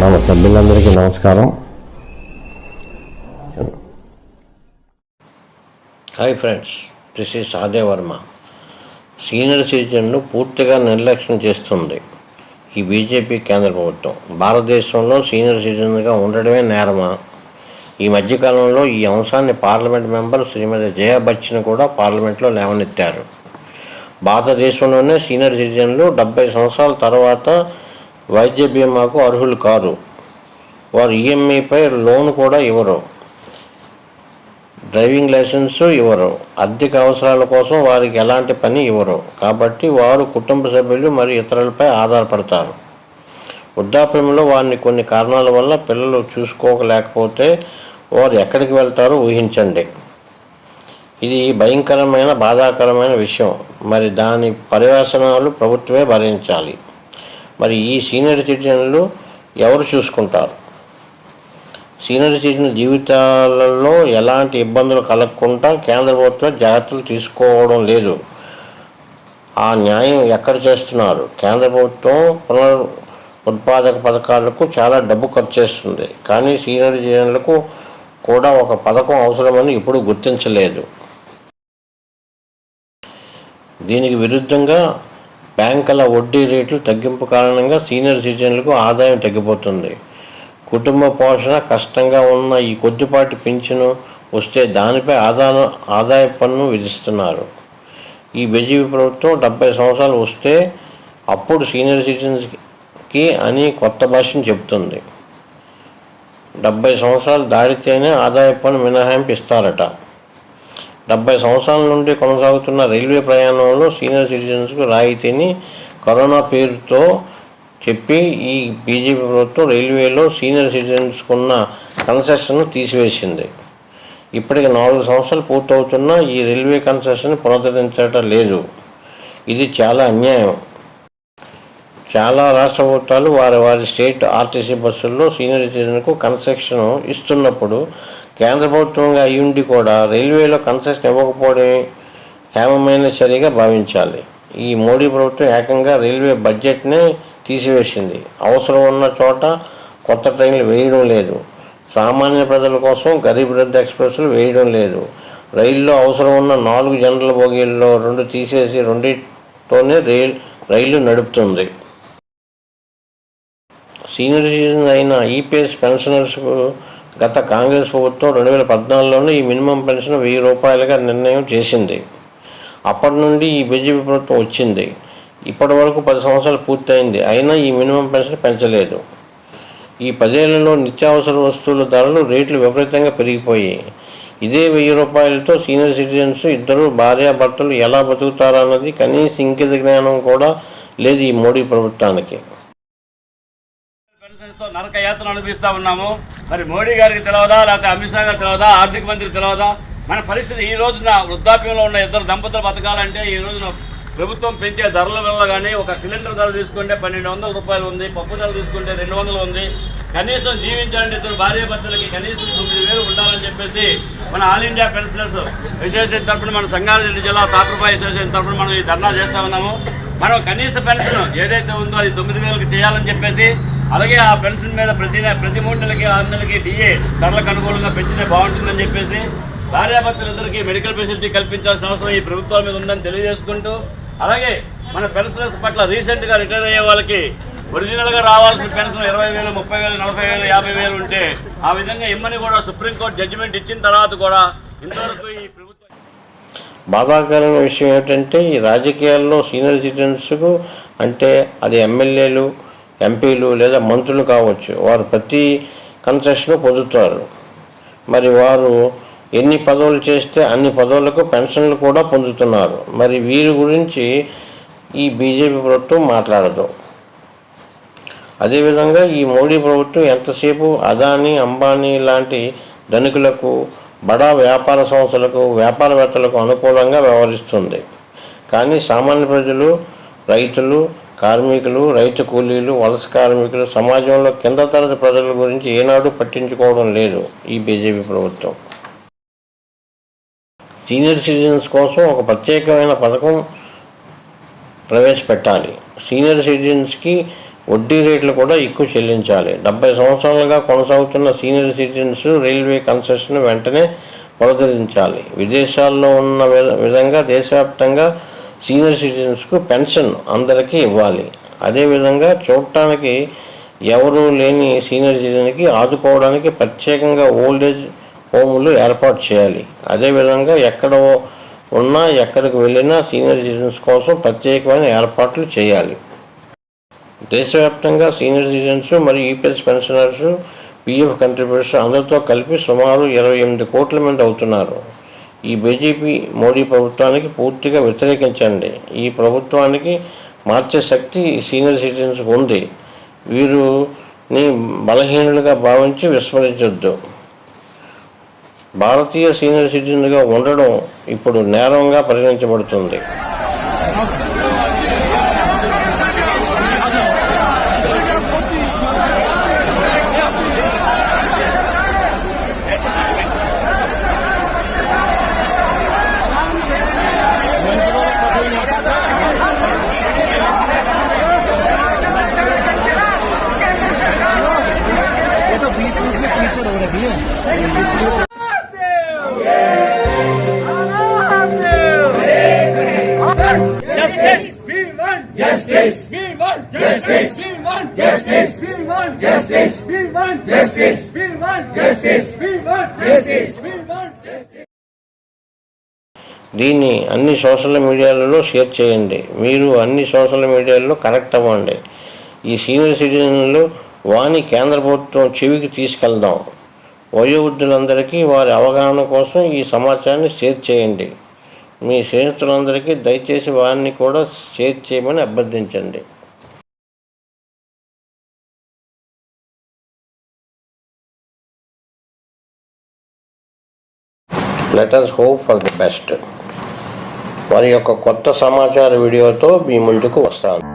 మన సభ్యులందరికీ నమస్కారం. Hi friends, this is Sahadev Varma. Senior సిటిజన్లు పూర్తిగా నిర్లక్ష్యం చేస్తుంది ఈ బీజేపీ కేంద్ర ప్రభుత్వం. భారతదేశంలో సీనియర్ సిటిజన్గా ఉండడమే నేరమా? ఈ మధ్యకాలంలో ఈ అంశాన్ని పార్లమెంట్ మెంబర్ శ్రీమతి జయా బచ్చన్ కూడా పార్లమెంట్లో లేవనెత్తారు. భారతదేశంలోనే సీనియర్ సిటిజన్లు 70 సంవత్సరాల తర్వాత వైద్య బీమాకు అర్హులు కారు. వారు ఈఎంఐపై లోన్ కూడా ఇవ్వరు, డ్రైవింగ్ లైసెన్సు ఇవ్వరు, ఆర్థిక అవసరాల కోసం వారికి ఎలాంటి పని ఇవ్వరు. కాబట్టి వారు కుటుంబ సభ్యులు మరియు ఇతరులపై ఆధారపడతారు. వృద్ధాప్యంలో వారిని కొన్ని కారణాల వల్ల పిల్లలు చూసుకోలేకపోతే వారు ఎక్కడికి వెళ్తారో ఊహించండి. ఇది భయంకరమైన బాధాకరమైన విషయం. మరి దాని పర్యవసనాలు ప్రభుత్వమే భరించాలి. మరి ఈ సీనియర్ సిటిజన్లు ఎవరు చూసుకుంటారు? సీనియర్ సిటిజన్ జీవితాలలో ఎలాంటి ఇబ్బందులు కలగకుండా కేంద్ర ప్రభుత్వం జాగ్రత్తలు తీసుకోవడం లేదు. ఆ న్యాయం ఎక్కడ చేస్తున్నారు? కేంద్ర ప్రభుత్వం పునరుత్పాదక పథకాలకు చాలా డబ్బు ఖర్చు చేస్తుంది, కానీ సీనియర్ సిటిజన్లకు కూడా ఒక పథకం అవసరమని ఇప్పుడు గుర్తించలేదు. దీనికి విరుద్ధంగా బ్యాంకుల వడ్డీ రేట్లు తగ్గింపు కారణంగా సీనియర్ సిటిజన్లకు ఆదాయం తగ్గిపోతుంది. కుటుంబ పోషణ కష్టంగా ఉన్న ఈ కొద్దిపాటి పింఛను వస్తే దానిపై ఆదాయ పన్ను విధిస్తున్నారు. ఈ బీజేపీ ప్రభుత్వం 70 సంవత్సరాలు వస్తే అప్పుడు సీనియర్ సిటిజన్స్కి అని కొత్త భాషను చెబుతుంది. 70 సంవత్సరాలు దాటితేనే ఆదాయ పన్ను మినహాయింపు ఇస్తారట. 70 సంవత్సరాల నుండి కొనసాగుతున్న రైల్వే ప్రయాణంలో సీనియర్ సిటిజన్స్కు రాయితీని కరోనా పేరుతో చెప్పి ఈ బీజేపీ ప్రభుత్వం రైల్వేలో సీనియర్ సిటిజన్స్కున్న కన్సెషన్ను తీసివేసింది. ఇప్పటికి 4 సంవత్సరాలు పూర్తవుతున్నా ఈ రైల్వే కన్సెషన్ పునరుద్ధరించడం లేదు. ఇది చాలా అన్యాయం. చాలా రాష్ట్ర ప్రభుత్వాలు వారి స్టేట్ ఆర్టీసీ బస్సుల్లో సీనియర్ సిటిజన్కు కన్సెషన్ ఇస్తున్నప్పుడు కేంద్ర ప్రభుత్వంగా అయ్యుండి కూడా రైల్వేలో కన్సెషన్ ఇవ్వకపోవడమే హేమమైన చర్యగా భావించాలి. ఈ మోడీ ప్రభుత్వం ఏకంగా రైల్వే బడ్జెట్నే తీసివేసింది. అవసరం ఉన్న చోట కొత్త ట్రైన్లు వేయడం లేదు. సామాన్య ప్రజల కోసం గరీబ్ రథ్ ఎక్స్ప్రెస్లు వేయడం లేదు. రైల్లో అవసరం ఉన్న 4 జనరల్ బోగీల్లో 2 తీసేసి 2తోనే రైలు నడుపుతుంది. సీనియర్ సిటిజన్ అయిన ఈపీఎస్ పెన్షనర్స్కు గత కాంగ్రెస్ ప్రభుత్వం 2014లోనే ఈ మినిమం పెన్షన్ 1000 రూపాయలుగా నిర్ణయం చేసింది. అప్పటి నుండి ఈ బీజేపీ ప్రభుత్వం వచ్చింది. ఇప్పటి వరకు 10 సంవత్సరాలు పూర్తయింది, అయినా ఈ మినిమం పెన్షన్ పెంచలేదు. ఈ 10 ఏళ్లలో నిత్యావసర వస్తువుల ధరలు రేట్లు విపరీతంగా పెరిగిపోయాయి. ఇదే 1000 రూపాయలతో సీనియర్ సిటిజన్స్ ఇద్దరు భార్యాభర్తలు ఎలా బతుకుతారన్నది కనీస ఇంకిత జ్ఞానం కూడా లేదు ఈ మోడీ ప్రభుత్వానికి. నరక యాత్ర అనుభవిస్తూ ఉన్నాము. మరి మోడీ గారికి తెలియదా, లేకపోతే అమిత్ షా గారికి తెలియదా, ఆర్థిక మంత్రికి తెలియదా? మన పరిస్థితి ఈ రోజున వృద్ధాప్యంలో ఉన్న ఇద్దరు దంపతులు బతకాలంటే ఈ రోజున ప్రభుత్వం పెంచే ధరల వల్ల కానీ ఒక సిలిండర్ ధర తీసుకుంటే 1200 రూపాయలు ఉంది, పప్పు ధర తీసుకుంటే 200 ఉంది. కనీసం జీవించాలంటే ఇద్దరు భార్యాభర్తలకి కనీసం 9000 ఉండాలని చెప్పేసి మన ఆల్ ఇండియా పెన్షనర్స్ అసోసియేషన్ తరఫున, మన సంగారెడ్డి జిల్లా తాపరపాయ అసోసియేషన్ తరఫున మనం ఈ ధర్నా చేస్తూ ఉన్నాము. మనం కనీస పెన్షన్ ఏదైతే ఉందో అది 9000కి చేయాలని చెప్పేసి, అలాగే ఆ పెన్షన్ మీద ప్రతి 3 నెలలకి 6 నెలలకి డిఏ ధరలకు అనుకూలంగా పెంచితే బాగుంటుందని చెప్పేసి భార్యాభర్తలిద్దరికీ మెడికల్ ఫెసిలిటీ కల్పించాల్సిన అవసరం ఈ ప్రభుత్వాల మీద ఉందని తెలియజేసుకుంటూ, అలాగే మన పెన్షనర్స్ పట్ల రీసెంట్గా రిటైర్ అయ్యే వాళ్ళకి ఒరిజినల్గా రావాల్సిన పెన్షన్ 20,000, 30,000, 40,000, 50,000 ఉంటే ఆ విధంగా ఇమ్మని కూడా సుప్రీంకోర్టు జడ్జిమెంట్ ఇచ్చిన తర్వాత కూడా ఇంతవరకు ఈ ప్రభుత్వం. బాధాకరమైన విషయం ఏమిటంటే ఈ రాజకీయాల్లో సీనియర్ సిటిజన్స్కు అంటే అది ఎమ్మెల్యేలు, ఎంపీలు లేదా మంత్రులు కావచ్చు, వారు ప్రతి కన్సెషన్ పొందుతారు. మరి వారు ఎన్ని పదవులు చేస్తే అన్ని పదవులకు పెన్షన్లు కూడా పొందుతున్నారు. మరి వీరి గురించి ఈ బీజేపీ ప్రభుత్వం మాట్లాడదు. అదేవిధంగా ఈ మోడీ ప్రభుత్వం ఎంతసేపు అదానీ, అంబానీ లాంటి ధనికులకు, బడా వ్యాపార సంస్థలకు, వ్యాపారవేత్తలకు అనుకూలంగా వ్యవహరిస్తుంది. కానీ సామాన్య ప్రజలు, రైతులు, కార్మికులు, రైతు కూలీలు, వలస కార్మికులు, సమాజంలో కింద తరగతి ప్రజల గురించి ఏనాడు పట్టించుకోవడం లేదు ఈ బీజేపీ ప్రభుత్వం. సీనియర్ సిటిజన్స్ కోసం ఒక ప్రత్యేకమైన పథకం ప్రవేశపెట్టాలి. సీనియర్ సిటిజన్స్కి వడ్డీ రేట్లు కూడా ఎక్కువ చెల్లించాలి. 70 సంవత్సరాలుగా కొనసాగుతున్న సీనియర్ సిటిజన్స్ రైల్వే కన్సెషన్ వెంటనే పునరుద్ధరించాలి. విదేశాల్లో ఉన్న విధంగా దేశవ్యాప్తంగా సీనియర్ సిటిజన్స్కు పెన్షన్ అందరికీ ఇవ్వాలి. అదేవిధంగా చూడటానికి ఎవరూ లేని సీనియర్ సిటిజన్కి ఆదుకోవడానికి ప్రత్యేకంగా ఓల్డేజ్ హోములు ఏర్పాటు చేయాలి. అదేవిధంగా ఎక్కడికి వెళ్ళినా సీనియర్ సిటిజన్స్ కోసం ప్రత్యేకమైన ఏర్పాట్లు చేయాలి. దేశవ్యాప్తంగా సీనియర్ సిటిజన్స్ మరియు ఈపీఎస్ పెన్షనర్స్, పీఎఫ్ కంట్రిబ్యూటర్స్ అందరితో కలిపి సుమారు 28 కోట్ల మంది అవుతున్నారు. ఈ బీజేపీ మోడీ ప్రభుత్వానికి పూర్తిగా వ్యతిరేకించండి. ఈ ప్రభుత్వానికి మార్చే శక్తి సీనియర్ సిటిజన్స్కి ఉంది. వీరిని బలహీనులుగా భావించి విస్మరించొద్దు. భారతీయ సీనియర్ సిటిజన్గా ఉండడం ఇప్పుడు నేరంగా పరిగణించబడుతుంది. बीच में उसमें कीचड़ हो रही है इसलिए దీన్ని అన్ని సోషల్ మీడియాలలో షేర్ చేయండి. మీరు అన్ని సోషల్ మీడియాలలో కనెక్ట్ అవ్వండి. ఈ సీనియర్ సిటిజన్లు వాణి కేంద్ర ప్రభుత్వం చెవికి తీసుకెళ్దాం. వయోవృద్ధులందరికీ వారి అవగాహన కోసం ఈ సమాచారాన్ని షేర్ చేయండి. మీ స్నేహితులందరికీ దయచేసి వారిని కూడా షేర్ చేయమని అభ్యర్థించండి. Let us hope for the best. వారి యొక్క కొత్త సమాచార వీడియోతో మీ ముందుకు వస్తాను.